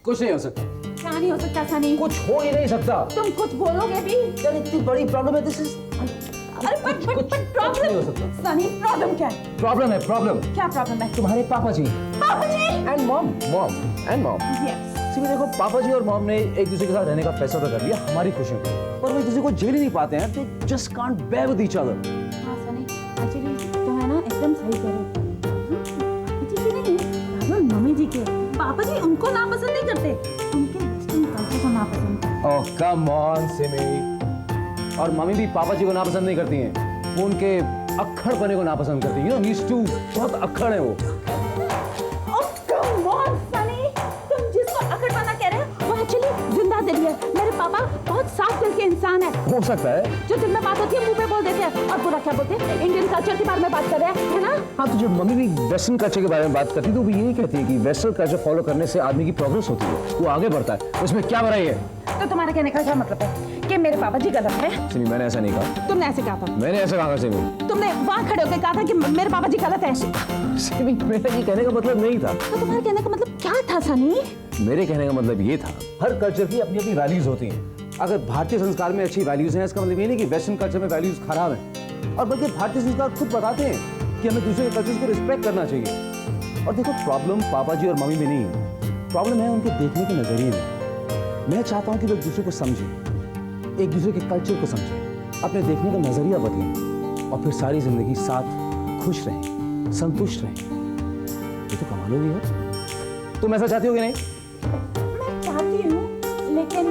कुछ नहीं हो सकता। क्या नहीं हो सकता सनी? कुछ हो ही नहीं सकता। तुम कुछ बोलोगे भी? यार इतनी बड़ी प्रॉब्लम है, दिस इज अरे but कुछ नहीं हो सकता। सनी प्रॉब्लम क्या है? प्रॉब्लम है, प्रॉब्लम क्या प्रॉब्लम है? तुम्हारे पापा जी पापा जी एंड मॉम यस सीधे देखो, पापा जी और मॉम ने एक दूसरे के साथ रहने का फैसला तो कर लिया हमारी खुशियों के लिए, पर वो एक दूसरे को झेल ही नहीं पाते हैं। They just can't bear with each other. हाँ सनी एक्चुअली तो है ना, एकदम सही कह रहे हो। पापा जी के नहीं, राहुल मम्मी जी के। पापा जी उनको नापसंद नहीं करते, उनके वेस्टर्न कल्चर को नापसंद करते। ओह कम ऑन सिमी। और मम्मी भी पापा जी को नापसंद नहीं करती हैं, वो उनके अक्खड़ बने को नापसंद करती हैं। You know he is too, बहुत अक्खड़ है वो। ओह कम ऑन सनी, तुम जिसको अकड़वाना कह रहे हो वो एक्चुअली जिंदा दिल है। मेरे पापा बहुत साफ दिल के इंसान है। हो सकता है जो दिल में बात होती है मुंह पे बोल देते हैं, और पूरा क्या बोलते हैं, इंडियन कल्चर के बारे में बात कर रहे हैं, है ना? हाँ, तो जब मम्मी भी वेस्टर्न कल्चर के बारे में बात करती है तो वो यही कहती है कि वेस्टर्न कल्चर फॉलो करने से आदमी की प्रोग्रेस होती है, वो आगे बढ़ता है। उसमें क्या बुराई है? तो तुम्हारे कहने का क्या मतलब है कि मेरे पापा जी गलत है? सिमी मैंने ऐसा नहीं कहा। तुमने ऐसे कहा था। मैंने ऐसा कहा सिमी? तुमने वहाँ खड़े होकर कहा था कि मेरे पापा जी गलत है। सिमी मेरा ये कहने का मतलब नहीं था। तो तुम्हारे कहने का मतलब क्या था सनी? मेरे कहने का मतलब ये था, हर कल्चर की अपनी अपनी वैल्यूज होती हैं। अगर भारतीय संस्कार में अच्छी वैल्यूज हैं, इसका मतलब ये नहीं कि वेस्टर्न कल्चर में वैल्यूज खराब हैं, और बल्कि भारतीय संस्कार खुद बताते हैं कि हमें दूसरे के कल्चर को रिस्पेक्ट करना चाहिए। और देखो, प्रॉब्लम पापा जी और मम्मी में नहीं है, प्रॉब्लम है उनके देखने के नजरिए में। मैं चाहता हूं कि लोग दूसरे को समझें, एक दूसरे के कल्चर को समझें, अपने देखने का नजरिया बदलें, और फिर सारी जिंदगी साथ खुश रहें, संतुष्ट रहें। ये तो कमाल हो गई है। तुम ऐसा चाहती हो कि नहीं? मैं चाहती हूँ, लेकिन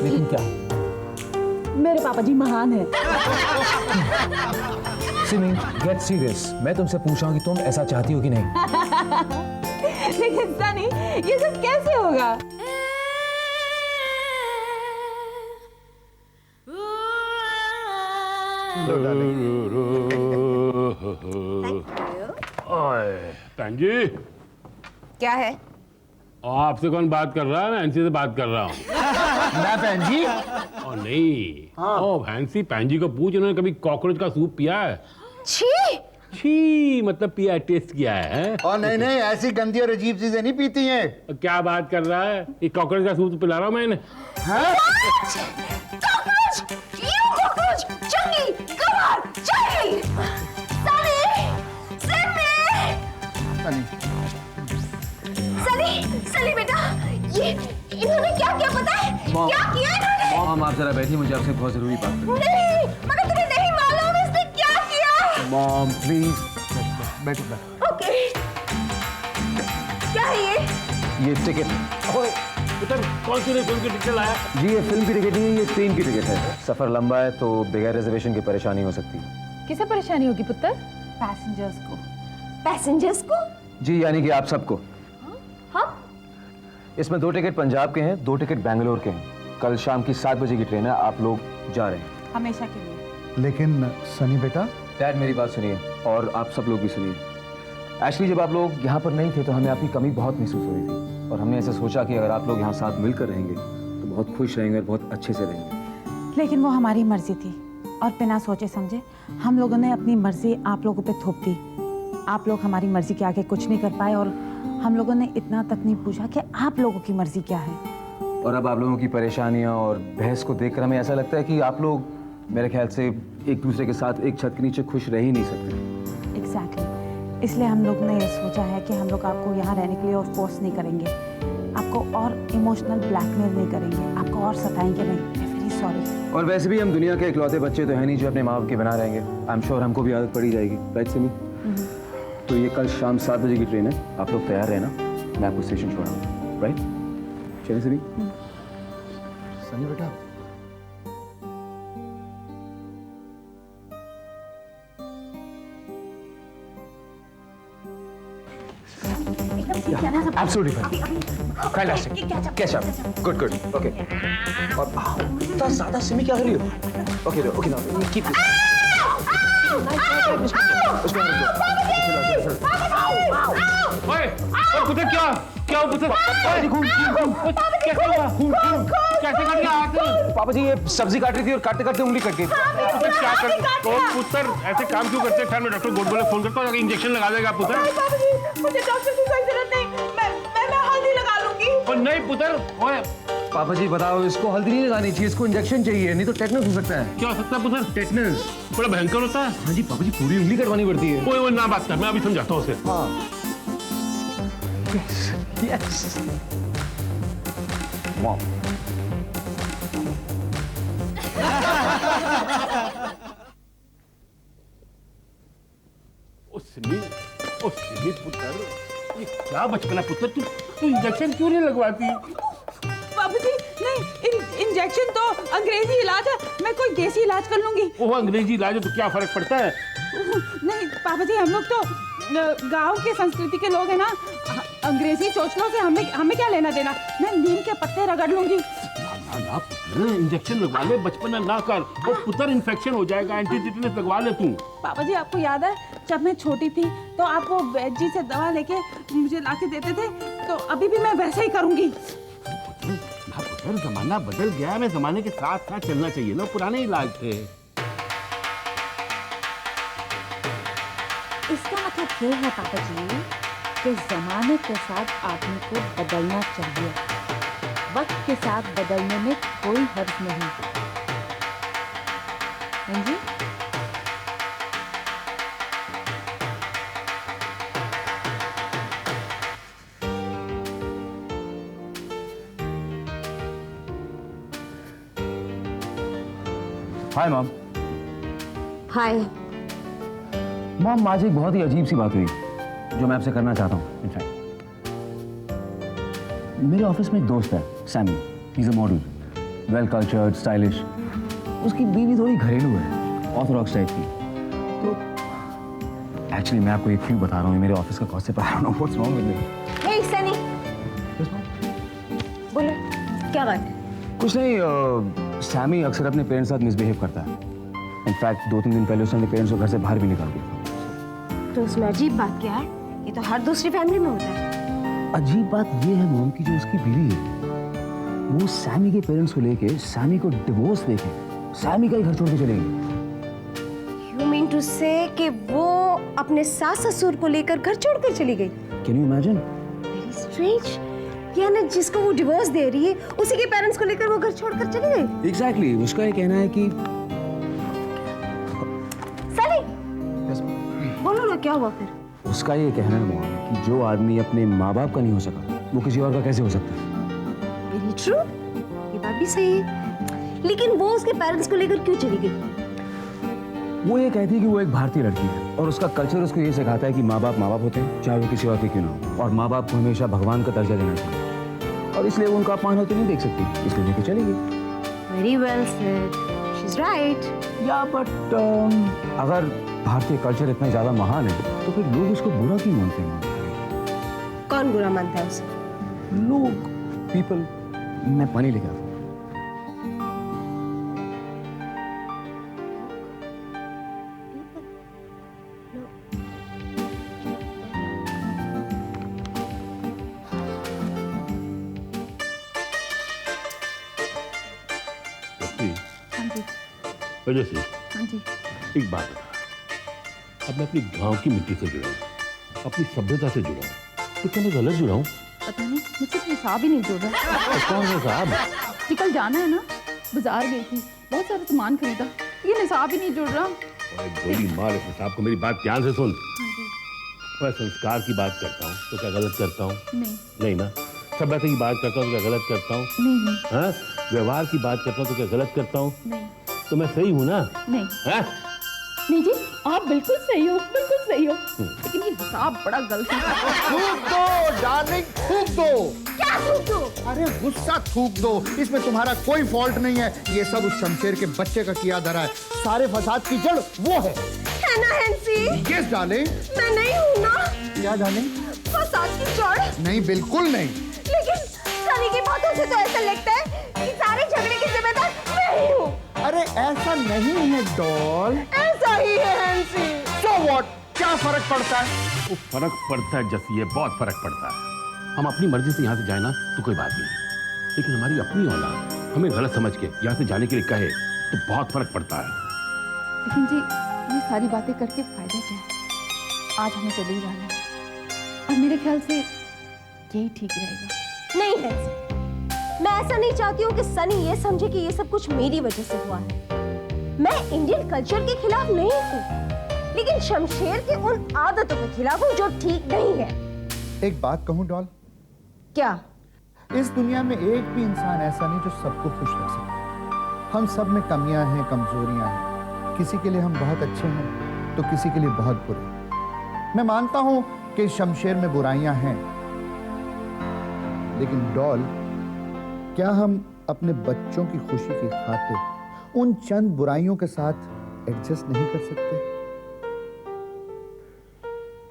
लेकिन क्या? मेरे पापा जी महान है। सिमी गेट सीरियस, मैं तुमसे पूछ रहा हूँ कि तुम ऐसा चाहती हो कि नहीं? लेकिन सनी ये सब कैसे होगा? बहन जी क्या है? आपसे कौन बात कर रहा है? मैं से बात कर रहा हूँ। मैं बहन जी? और नहीं, ओ फैंसी बहन जी को पूछ, उन्होंने कभी कॉकरोच का सूप पिया है? छी! छी मतलब पिया है, टेस्ट किया है? और नहीं नहीं, ऐसी गंदी और अजीब चीजें नहीं पीती हैं। क्या बात कर रहा है? ये कॉकरोच का सूप पिला रहा हूँ मैंने। कॉकरोच! You cockroach! चंगी! कमाल! चंगी! सनी! सनी बेटा, ये इन्होंने क्या किया पता है? क्या किया इन्होंने? मॉम आप जरा बैठिए, मुझे आपसे बहुत जरूरी बात करनी है। नहीं, मगर तुम्हें नहीं मालूम इसने क्या किया? मॉम प्लीज बैठो। ओके। क्या है ये? ये टिकट। पुत्र कौन सी फिल्म की टिकट लाया? जी ये फिल्म की टिकट नहीं है, ये ट्रेन की टिकट है। सफर लंबा है तो बगैर रिजर्वेशन की परेशानी हो सकती है। किसे परेशानी होगी पुत्र? पैसेंजर्स को। पैसेंजर्स को? जी यानी कि आप सबको। हम? इसमें 2 टिकट पंजाब के हैं, 2 टिकट बैंगलोर के हैं। कल शाम की 7 बजे की ट्रेन है, आप लोग जा रहे हैं हमेशा के लिए। लेकिन सनी बेटा, डैड मेरी बात सुनिए, और आप सब लोग भी सुनिए। एक्चुअली जब आप लोग यहाँ पर नहीं थे तो हमें आपकी कमी बहुत महसूस हो रही थी, और हमने ऐसे सोचा कि अगर आप लोग यहाँ साथ मिलकर रहेंगे तो बहुत खुश रहेंगे और बहुत अच्छे से रहेंगे। लेकिन वो हमारी मर्जी थी, और बिना सोचे समझे हम लोगों ने अपनी मर्जी आप लोगों पे थोप दी। आप लोग हमारी मर्जी के आगे कुछ नहीं कर पाए, और हम लोगों ने इतना तक नहीं पूछा कि आप लोगों की मर्जी क्या है। और अब आप लोगों की परेशानियां और बहस को देखकर हमें ऐसा लगता है कि आप लोग मेरे ख्याल से एक दूसरे के साथ एक छत के नीचे खुश रह ही नहीं सकते। एग्जैक्टली, इसलिए हम लोग ने ये सोचा है कि हम लोग आपको यहाँ रहने के लिए और फोर्स नहीं करेंगे, आपको और इमोशनल ब्लैकमेल नहीं करेंगे, आपको और सताएंगे नहीं। Very sorry. और वैसे भी हम दुनिया के इकलौते बच्चे तो हैं नहीं जो अपने माँ बाप के बिना रहेंगे। आई एम श्योर हमको भी आदत पड़ी जाएगी, राइट सिमी? तो ये कल शाम 7 बजे की ट्रेन है, आप लोग तैयार रहना, मैं आपको स्टेशन छोड़ाऊंगा, राइट? चलिए सिमी। सनी बेटा, एकदम ठीक है ना सब? Absolutely fine. Fantastic. Catch up. Good. Okay. और इतना ज़्यादा सिमी क्या कर रही हो? Okay, now keep this. उसमें ओए पुत्र क्या पुत्र? कैसे कट गया हाथ? पापा जी ये सब्जी काट रही थी और काटते काटते उंगली कट गई। क्या कर? पुत्र ऐसे काम क्यों करते हैं? मैं डॉक्टर गोडबोले फोन करता हूँ, इंजेक्शन लगा देगा पुत्र। मुझे डॉक्टर की कोई जरूरत नहीं, मैं नहीं पुत्र, ओए पापा जी बताओ, इसको हल्दी नहीं लगानी चाहिए, इसको इंजेक्शन चाहिए, नहीं तो टेटनस हो सकता है। क्या हो सकता है पुत्र? टेटनस। बड़ा भयंकर होता है। हाँ जी पापा जी, पूरी उंगली कटवानी पड़ती है। ओए ओए ना बात कर, मैं अभी समझाता हूँ उसे। हाँ। यस। वाह। ओ सिमी पुत्र, ये क्या बचपना पुत्र, तू इंजेक्शन क्यों नहीं लगवाती? बाबूजी नहीं, इंजेक्शन तो अंग्रेजी इलाज है, मैं कोई देसी इलाज कर लूंगी। ओह अंग्रेजी इलाज है तो क्या फर्क पड़ता है? नहीं पापा जी, हम लोग तो गांव के संस्कृति के लोग हैं ना, अंग्रेजी चोचलों से हमें क्या लेना देना। मैं नीम के पत्ते रगड़ लूंगी। ना ना पुत्र, इंजेक्शन लगवा ले, बचपना ना कर। वो पुत्र इन्फेक्शन हो जाएगा, एंटी टिटेनस लगवा ले तू। पापा जी आपको याद है जब मैं छोटी थी तो आप वो वैद्य जी से दवा लेके मुझे लाके देते थे, तो अभी भी मैं वैसे ही करूंगी। पुत्र जमाना बदल गया है, जमाने के साथ साथ चलना चाहिए ना, पुराने इलाज थे। इसका मतलब ये है पापा जी कि जमाने के साथ आदमी को बदलना चाहिए, वक्त के साथ बदलने में कोई हर्ज नहीं। हाँ जी? Hi mom. हाय। मॉम, आज एक बहुत ही अजीब सी बात हुई जो मैं आपसे करना चाहता हूँ। इनफैक्ट मेरे ऑफिस में एक दोस्त है Sammy, he is a model, well cultured, stylish. उसकी बीवी थोड़ी घरेलू है, ऑर्थोडॉक्स टाइप की। तो एक्चुअली मैं आपको एक क्यों बता रहा हूँ, मेरे ऑफिस का gossip, I don't know what's wrong with me. Hey Sunny, बोलो क्या बात है? कुछ नहीं, सैमी अक्सर अपने पेरेंट्स के साथ मिसबिहेव करता है। इनफैक्ट 2-3 दिन पहले उसने अपने पेरेंट्स को घर से बाहर भी निकाल दिया। तो उसमें अजीब बात क्या है? ये तो हर दूसरी फैमिली में होता है। अजीब बात ये है मॉम कि जो उसकी बीवी है वो सैमी के पेरेंट्स को लेके सैमी को डिवोर्स देके सैमी का ही घर छोड़ के चले गई। You mean to say कि वो अपने सास ससुर को लेकर घर छोड़कर चली गई? Can you imagine? Very strange। यानी जिसको वो डिवोर्स दे रही है उसी के पेरेंट्स को लेकर वो घर छोड़कर चली गई। एग्जैक्टली, उसका ये कहना है कि सनी, बोलो ना क्या हुआ फिर? उसका ये कहना है मॉम कि जो आदमी अपने माँ बाप का नहीं हो सका वो किसी और का कैसे हो सकता है। वेरी ट्रू, ये बात भी सही है। लेकिन वो उसके पेरेंट्स को लेकर क्यों चली गई? वो ये कहती है कि वो एक भारतीय लड़की है और उसका कल्चर उसको ये सिखाता है कि माँ बाप होते हैं, चाहे वो किसी और के क्यों ना हो, और माँ बाप को हमेशा भगवान का दर्जा देना चाहिए, और इसलिए वो उनका अपमान होते नहीं देख सकती, इसलिए लेके चली गई। Very well said. She's right. या बट अगर भारतीय कल्चर इतना ज्यादा महान है तो फिर लोग उसको बुरा क्यों मानते हैं? कौन बुरा मानता है उसे? लोग, पीपल। मैं पानी लेकर आता हूं। हाँ जी, वजह से हाँ जी। एक बात बता, अब मैं अपनी गांव की मिट्टी से जुड़ा हूँ, अपनी सभ्यता से जुड़ा हूँ, तो क्या मैं गलत जुड़ा हूँ? पता नहीं, मुझसे तो हिसाब ही नहीं जुड़ रहा। तो कौन है साहब? जी कल जाना है ना, बाजार गई थी, बहुत सारा सामान खरीदा, ये हिसाब ही नहीं जुड़ रहा। ओए गोली मार इस साहब को, मेरी बात ध्यान से सुन। हाँ जी। मैं संस्कार की बात करता हूँ तो क्या गलत करता हूँ? नहीं नहीं ना। सभ्यता की बात करता हूँ तो क्या गलत करता हूँ? नहीं हाँ? व्यवहार की बात करता हूँ तो क्या गलत करता हूँ? नहीं तो मैं सही हूँ ना? नहीं हाँ? नहीं जी, आप बिल्कुल सही हो, बिल्कुल सही हो, लेकिन ये हिसाब बड़ा गलत है। थूक दो डार्लिंग, थूक दो। क्या थूक दो? अरे गुस्सा थूक दो, इसमें तुम्हारा कोई फॉल्ट नहीं है। ये सब उस शमशेर के बच्चे का किया धरा है। सारे फसाद की जड़ वो है। है ना हैंसी? Yes darling. मैं नहीं हूँ ना क्या डार्लिंग? फसाद की जड़? नहीं, बिल्कुल नहीं। लेकिन सनी की बातों से तो ऐसा लगता है कि सारे झगड़े की जिम्मेदार मैं ही हूँ। अरे ऐसा नहीं है डॉल। ऐसा ही है हैंसी। सो व्हाट, क्या फर्क पड़ता है? वो फर्क पड़ता है जैसे, ये बहुत फर्क पड़ता है। हम अपनी मर्जी से यहाँ से जाए ना तो कोई बात नहीं, लेकिन हमारी अपनी औलाद हमें गलत समझ के यहाँ से जाने के लिए कहे तो बहुत फर्क पड़ता है। लेकिन जी ये सारी बातें करके फायदा क्या है? आज हमें चले ही जाना है और मेरे ख्याल से यही ठीक रहेगा। नहीं है, मैं ऐसा नहीं चाहती हूँ कि सनी ये समझे कि ये सब कुछ मेरी वजह से हुआ है। मैं इंडियन कल्चर के खिलाफ नहीं हूँ, लेकिन शमशेर की उन आदतों के खिलाफ हूँ जो ठीक नहीं है। एक बात कहूं डॉल, क्या? इस दुनिया में एक भी इंसान ऐसा नहीं जो सबको खुश रख सके। हम सब में कमियां हैं, कमजोरियां हैं। किसी के लिए हम बहुत अच्छे हैं तो किसी के लिए बहुत बुरे। मैं मानता हूं कि शमशेर में बुराइयां हैं, लेकिन डॉल, क्या हम अपने बच्चों की खुशी की खातिर उन चंद बुराइयों के साथ एडजस्ट नहीं कर सकते?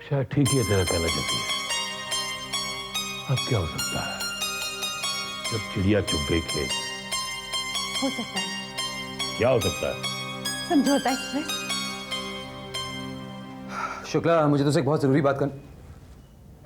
शायद ठीक ही है तेरा कहना चाहती है। अब क्या हो सकता है जब चिड़िया चुग गई खेत? हो सकता है क्या हो सकता है? समझौता एक्सप्रेस। शुक्ला, मुझे तुझसे एक बहुत जरूरी बात कर।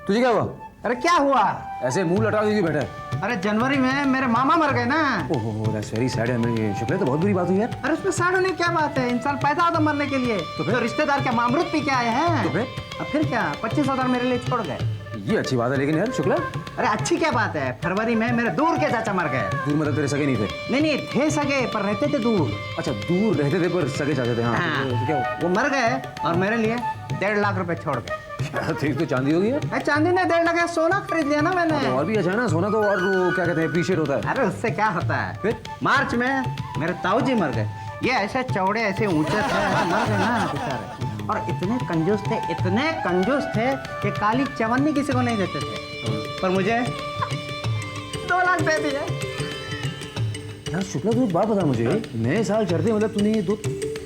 तुझे क्या हुआ? अरे क्या हुआ? ऐसे मुंह लटा के बैठा है। अरे जनवरी में मेरे मामा मर गए ना। ओहो, दैट्स वेरी सैड है। मेरी शुक्ला, तो बहुत बुरी बात हुई यार। अरे उसमें सैड होने की क्या बात है? इंसान पैदा होता मरने के लिए। तो रिश्तेदार क्या मामरूद पी के आए हैं? तो फिर? अब फिर क्या 25,000 मेरे लिए छोड़ गए। ये अच्छी बात है, लेकिन यार शुक्ला, अरे अच्छी क्या बात है? फरवरी में मेरे दूर के चाचा मर गए। दूर मतलब तेरे सगे नहीं थे? नहीं थे सगे, पर रहते थे दूर। अच्छा, दूर रहते थे पर सगे चाहते थे। हाँ, हाँ, तो क्या वो मर गए और मेरे लिए 1.5 लाख रुपए छोड़ गए। क्या ठीक तो चांदी होगी यार। अरे चांदी ने 1.5 लाख सोना खरीद लिया ना मैंने। तो और भी अच्छा है ना, सोना तो और वो क्या कहते हैं, अप्रिशिएट होता है। अरे उससे क्या होता है? फिर? मार्च में मेरे ताऊ जी मर गए। ये ऐसे चौड़े, ऐसे ऊंचे थे, मर गए ना बेचारे। और इतने कंजूस थे कि काली चवन्नी किसी को नहीं देते थे, पर मुझे 2 लाख दे दिए। यार शुक्ला, तू एक बात बता मुझे, नए साल चढ़ते मतलब तूने ये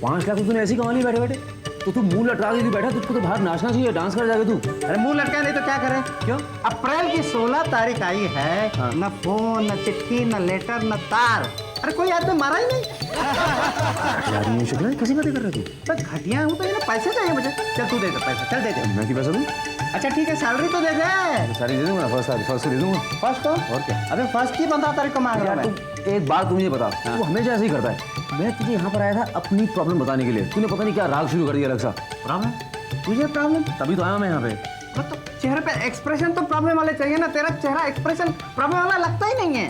5 लाख तूने ऐसी कमा ली बैठे बैठे? तो तू मुंह लटका के बैठा, तुझको तो बाहर नाचना चाहिए, डांस कर जाएगा तू। अरे मुंह लटका नहीं तो क्या करे? क्यों? अप्रैल की 16 तारीख आई है। हाँ। न फोन, न चिट्ठी, न लेटर, न तार। अरे कोई आदमी मारा ही नहीं। यार ये शुक्ला, कैसी बातें कर रहा है तू? बस घटिया हूँ तो ये ना, पैसे चाहिए मुझे। चल तू दे दे पैसा, चल दे दे। मैं क्यों पैसा दूं? अच्छा ठीक है, सैलरी तो दे दे। सारी दे दूंगा, फर्स्ट दे दूंगा। फर्स्ट तो और क्या? अबे फर्स्ट की 15 तारीख को मांग रहा यार हूं तू एक बात तू मुझे बता, तू हमेशा ऐसे ही करता है। मैं तुझे यहाँ पर आया था अपनी प्रॉब्लम बताने के लिए, तूने पता नहीं क्या राग शुरू कर दिया अलग सा। प्रॉब्लम? तुझे प्रॉब्लम? तभी तो आया मैं यहाँ पे। तो चेहरे पे एक्सप्रेशन तो प्रॉब्लम वाले चाहिए ना। तेरा चेहरा एक्सप्रेशन प्रॉब्लम वाला लगता ही नहीं है।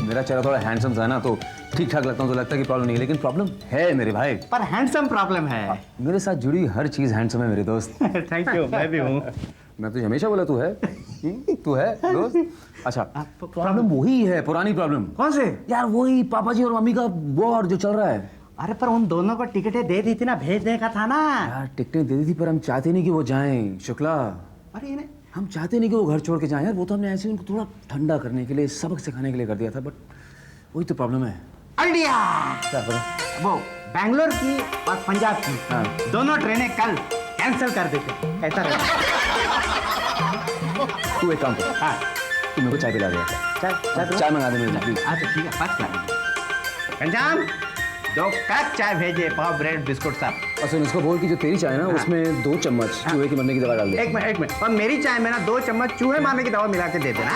मेरा चेहरा थोड़ा हैंडसम सा है ना, तो ठीक ठाक लगता हूँ, तो लगता है कि प्रॉब्लम नहीं है, लेकिन प्रॉब्लम है मेरे भाई। पर हैंडसम प्रॉब्लम है। मेरे साथ जुड़ी हर चीज हैंडसम है मेरे दोस्त। थैंक यू, मैं भी हूँ। मैं तुझे हमेशा बोला तू है दोस्त। अच्छा, प्रॉब्लम वही है, पुरानी प्रॉब्लम। कौन से? यार वही पापा जी और मम्मी का वॉर जो चल रहा है। अरे पर उन दोनों को टिकटें दे दी थी ना, भेजने का था ना। यार टिकटें दे दी थी, पर हम चाहते नहीं कि वो जाएं शुक्ला। अरे इन्हें हम चाहते नहीं कि वो घर छोड़ के जाएं यार। वो तो हमने ऐसे उनको थोड़ा ठंडा करने के लिए, सबक सिखाने के लिए कर दिया था, बट वही तो प्रॉब्लम है। आइडिया। क्या पता? वो बैंगलोर की और पंजाब की हाँ। दोनों ट्रेनें कल कैंसिल कर देते। कैसा रहेगा? तू एक काम कर, हाँ, तू मेरे को चाय पिला दे। चाय मंगा दे मेरे लिए प्लीज। अच्छा ठीक है, फर्स्ट क्लास। पंजाब 2 कप चाय भेजे, पाव ब्रेड बिस्कुट सब। और सुन, इसको बोल कि जो तेरी चाय है ना, उसमें 2 चम्मच चूहे के मरने की दवा डाल दे। एक मिनट। और मेरी चाय में ना 2 चम्मच चूहे मारने की दवा मिला के दे देना।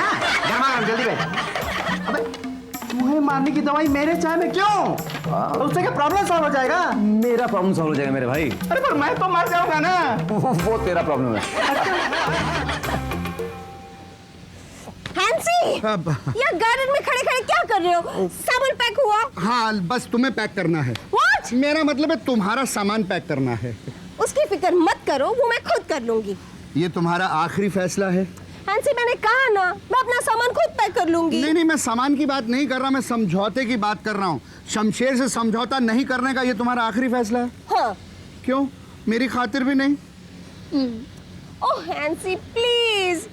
गरमा गरम जल्दी भेज। अबे चूहे मारने की दवाई मेरे चाय में क्यों? तो उससे क्या प्रॉब्लम सॉल्व हो जाएगा? मेरा प्रॉब्लम सॉल्व हो जाएगा मेरे भाई। अरे पर मैं तो मर जाऊंगा ना। वो तेरा प्रॉब्लम है। हैंसी, यार गार्डन में खड़े-खड़े क्या कर रहे हो? सामान पैक हुआ? हाँ, बस तुम्हें पैक करना है। What? मेरा मतलब है तुम्हारा सामान पैक करना है। उसकी फिक्र मत करो, वो मैं खुद कर लूंगी। ये तुम्हारा आखिरी फैसला है? हैंसी, मैंने कहा ना, मैं अपना सामान खुद पैक कर लूंगी। नहीं, मैं सामान की बात नहीं कर रहा, मैं समझौते की बात कर रहा हूँ। शमशेर से समझौता नहीं करने का ये तुम्हारा आखिरी फैसला है? हाँ। क्यों? मेरी खातिर भी नहीं? ओह हैंसी प्लीज,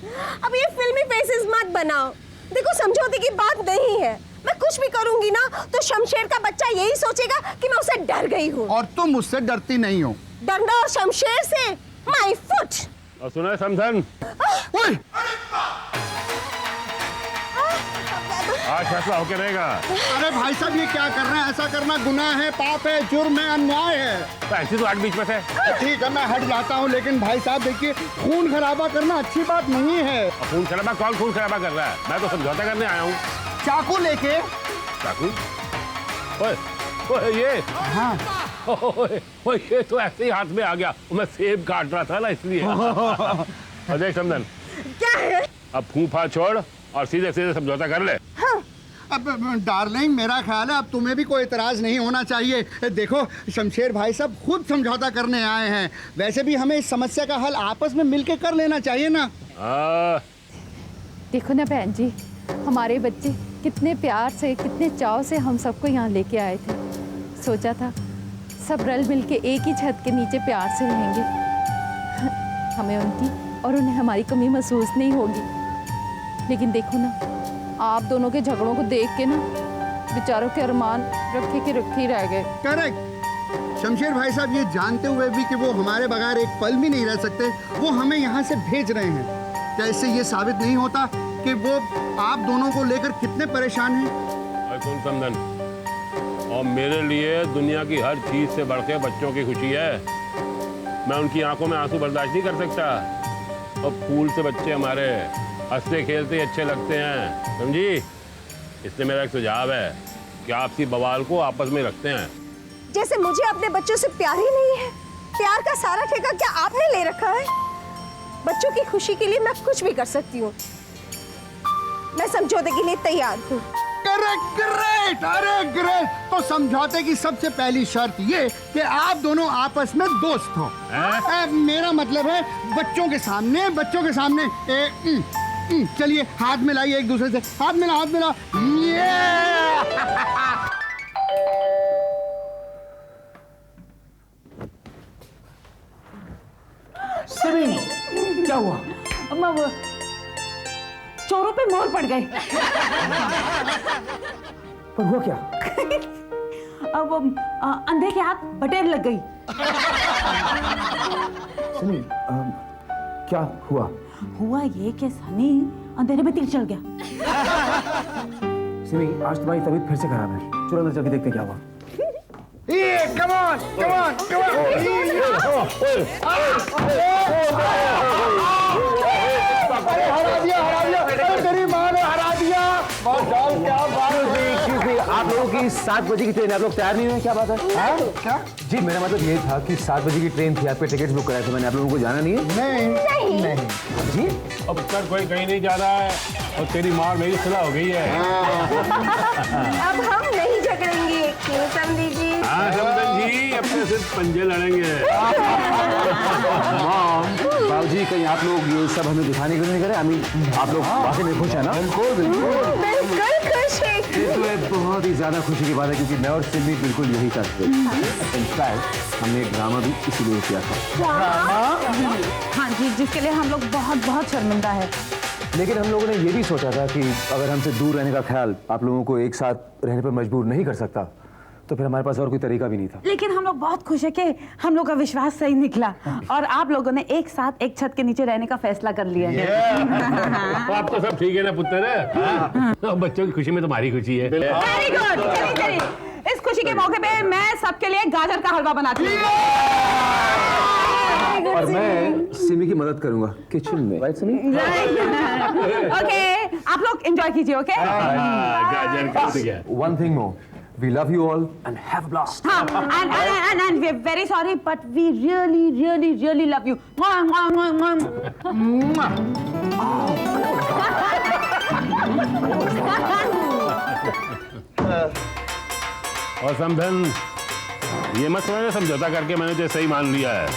अब ये फिल्मी फेसेस मत बनाओ। देखो समझौते की बात नहीं है। मैं कुछ भी करूंगी ना तो शमशेर का बच्चा यही सोचेगा कि मैं उससे डर गई हूँ। और तुम मुझसे डरती नहीं हो। डरना और शमशेर से माय फुट। और सुना है समधन, ओए! आज फैसला होके रहेगा। अरे भाई साहब, ये क्या कर रहे हैं? ऐसा करना गुनाह है, पाप है, जुर्म है, अन्याय है। तो ऐसी तो आठ बीच में से। ठीक है, मैं हट जाता हूँ, लेकिन भाई साहब देखिए, खून खराबा करना अच्छी बात नहीं है। खून खराबा? कौन खून खराबा कर रहा है? मैं तो समझौता करने आया हूँ। चाकू लेके। चाकू? ओए, ओए ये। हाँ। ओए, ये तो ऐसे ही हाथ में आ गया। मैं सेब काट रहा था ना, इसलिए। और देख समधन, क्या है? अब फूफा छोड़ और सीधे सीधे समझौता कर ले। अब डार्लिंग, मेरा ख्याल है अब तुम्हें भी कोई इतराज नहीं होना चाहिए। देखो शमशेर भाई साहब खुद समझौता करने आए हैं, वैसे भी हमें इस समस्या का हल आपस में मिलकर कर लेना चाहिए ना। देखो ना बहन जी, हमारे बच्चे कितने प्यार से, कितने चाव से हम सबको यहाँ लेके आए थे। सोचा था सब रल मिल के एक ही छत के नीचे प्यार से रहेंगे, हमें उनकी और उन्हें हमारी कमी महसूस नहीं होगी। लेकिन देखो ना, आप दोनों के झगड़ों को देख के ना बेचारों के अरमान रखे के रखे ही रह गए। करेक्ट। शमशेर भाई साहब ये जानते हुए भी कि वो हमारे बगैर एक पल भी नहीं रह सकते, वो हमें यहाँ से भेज रहे हैं। क्या इससे ये साबित नहीं होता कि वो आप दोनों को लेकर कितने परेशान हैं? सुन समदन, और मेरे लिए दुनिया की हर चीज से बढ़ के बच्चों की खुशी है। मैं उनकी आंखों में आंसू बर्दाश्त नहीं कर सकता। और फूल से बच्चे हमारे हंसते खेलते ही अच्छे लगते हैं, समझी? इसलिए मेरा एक सुझाव है कि आपसी बवाल को आपस में रखते हैं। जैसे मुझे अपने बच्चों से प्यार ही नहीं है, प्यार का सारा ठेका क्या आपने ले रखा है? बच्चों की खुशी के लिए मैं कुछ भी कर सकती हूँ। मैं समझौते के लिए तैयार हूँ। ग्रेट, अरे ग्रेट। तो समझौते की सबसे पहली शर्त ये कि आप दोनों आपस में दोस्त हो। मेरा मतलब है बच्चों के सामने चलिए हाथ मिलाइए एक दूसरे से, हाथ मिला। सिमी, क्या हुआ? चोरों पे मोहर पड़ गई। पर हुआ क्या? अब अंधे के हाथ बटेर लग गई। सिमी, क्या हुआ? हुआ ये कि सनी अंधेरे में तीर चल गया। सिमी, आज तुम्हारी तबीयत फिर से खराब है, चलो अंदर चल के देखते क्या हुआ। Come on! हरा दिया, तेरी माँ ने हरा दिया। क्या बात है? आप लोगों की 7 बजे की ट्रेन, आप लोग तैयार नहीं हुए, क्या बात है? क्या? जी मेरा मतलब ये था कि 7 बजे की ट्रेन थी, आपके टिकट्स बुक कराए थे मैंने, आप लोगों को जाना नहीं है? नहीं। जी अब उत्तर कोई कहीं नहीं जा रहा है और तेरी मार मेरी सुलह हो गई है। अब हम नहीं झगड़ेंगे, क्यों समझी जी? हाँ समदन जी, अब तो सिर्फ पंजे लड़ेंगे। बाबूजी, कहीं आप लोग ये सब हमें दिखाने के लिए नहीं करे? आप लोग वाकई में खुश है ना? बिल्कुल खुश है। ये तो एक बहुत ही ज्यादा खुशी की बात है, क्योंकि मैं और सिमी बिल्कुल यही करते हैं। इनफैक्ट हमने एक ड्रामा भी इसीलिए किया था। हाँ जी, जिसके लिए हम लोग बहुत शर्मिंदा है। लेकिन हम लोगों ने ये भी सोचा था कि अगर हमसे दूर रहने का ख्याल आप लोगों को एक साथ रहने पर मजबूर नहीं कर सकता, तो फिर हमारे पास और कोई तरीका भी नहीं था। लेकिन हम लोग बहुत खुश है कि हम लोग का विश्वास सही निकला और आप लोगों ने एक साथ एक छत के नीचे रहने का फैसला कर लिया है। तो आप तो सब ठीक है ना पुत्र? बच्चों की खुशी में तुम्हारी खुशी है। Very good. चलिए इस खुशी के मौके पे मैं सबके लिए गाजर का हलवा बनाती हूँ। और मैं सिमी की मदद करूंगा किचन में, राइट सिमी? ओके, आप लोग एंजॉय कीजिए। ओके, गाजर का तो क्या? One thing more, we love you all and have a blast. हाँ, and we're very sorry, but we really love you. और समधन, ये मत समझना समझौता करके मैंने तो सही मान लिया है।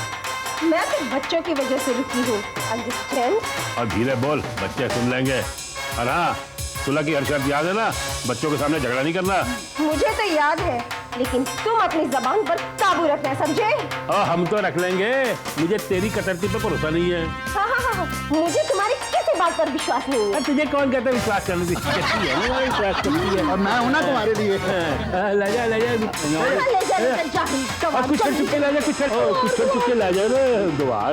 मैं तो बच्चों की वजह से रुकी हूँ। अंडरस्टैंड? और धीरे बोल, बच्चे सुन लेंगे। और हाँ, सुलह की हर शर्त याद है ना? बच्चों के सामने झगड़ा नहीं करना। मुझे तो याद है, लेकिन तुम अपनी जबान पर काबू रखना, समझे? और हम तो रख लेंगे, मुझे तेरी कतरती पे भरोसा नहीं है। हाँ, मुझे तुम्हारी किसी बात पर विश्वास नहीं है। तुझे कौन कहता है विश्वास करने की? कहती है ना, विश्वास करती है। और मैं हूं ना तुम्हारे लिए। ले जा ले जा, कुछ चुपके ला जा, कुछ चुपके ला जा रे। गवार